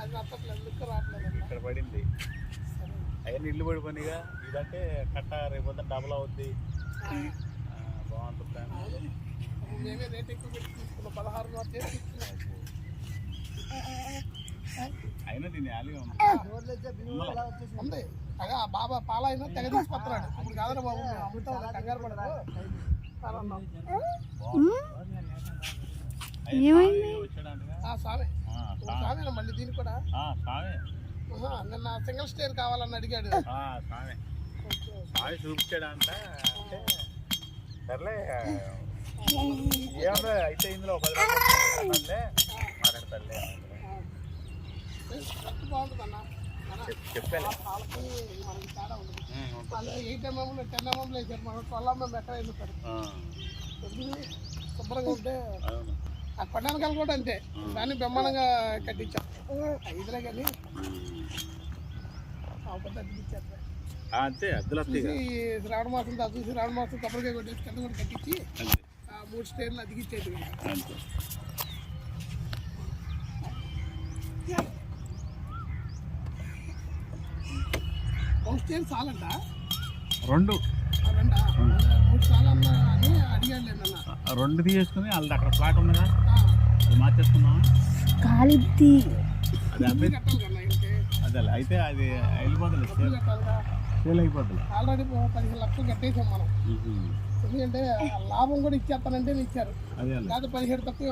అది నచ్చట్లేదు, లిక్క రావట్లేదు. ఇక్కడ పడింది అవన్నీ ఇల్లు పడిపోయినాయిగా. ఇదంటే కట్ట రేపొద్దున డబుల్ అవుద్ది, బాగుంటుంది. మేమే రేట్ ఎక్కువ పెట్టి తీసుకున్నాం, 16 చేసి తీసుకున్నాం. అయినా దీన్ని యాలీగా ఉంది. తెగ బాబా పాలైనా తెగ తీసుకొస్తున్నాడు. ఇప్పుడు కాదరా బాబు, మేము అమ్ముతాం, కంగారు పడదు. సామే మళ్ళీ దీనికి కూడా నిన్న సింగిల్ స్టేర్ కావాలని అడిగాడు. చూపించాడంట. సర్లే ఏమన్నా అయితే ఇందులో 10 మాట్లాడతారులే. బాగుంటుంది అన్న, చెప్పాలి. మనకి తేడా ఉంటుంది. 8 mm 10 mm వేసారు, మనం 12 mm ఎక్కడ వేస్తారు. శుభ్రంగా ఉంటే ఆ కొండనకాయలు కూడా అంతే, దాన్ని బ్రహ్మాండంగా కట్టించాం. 5లే కానీ అతికిచ్చారు. అంతే అద్దులు శ్రావణ మాసం చూసి శ్రావణ మాసం కొబ్బరికాయ కొట్టేసి కింద కూడా కట్టించి 3 స్టేర్లు అతికిచ్చేది. 1 స్టేర్ చాలంట, 2 చాలన్నా అని అడిగాను లేదన్న. 2 తీసేసుకుని వాళ్ళది అక్కడ ఫ్లాట్ ఉన్నదా, అది మార్చేసుకున్నావా? కాలిద్ది అది అదే అయితే అది వెళ్ళిపోతుంది, సేల్ అయిపోతుంది. ఆల్రెడీ 15 లక్షలు కట్టేసాం మనం. ఎందుకంటే లాభం కూడా ఇచ్చేస్తానంటే ఇచ్చారు, లేదా 17 తక్కువ.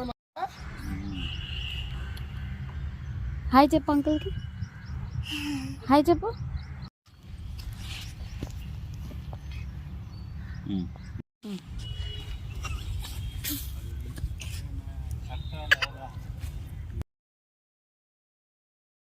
హాయ్ చెప్పు అంకుల్కి, హాయ్ చెప్పు.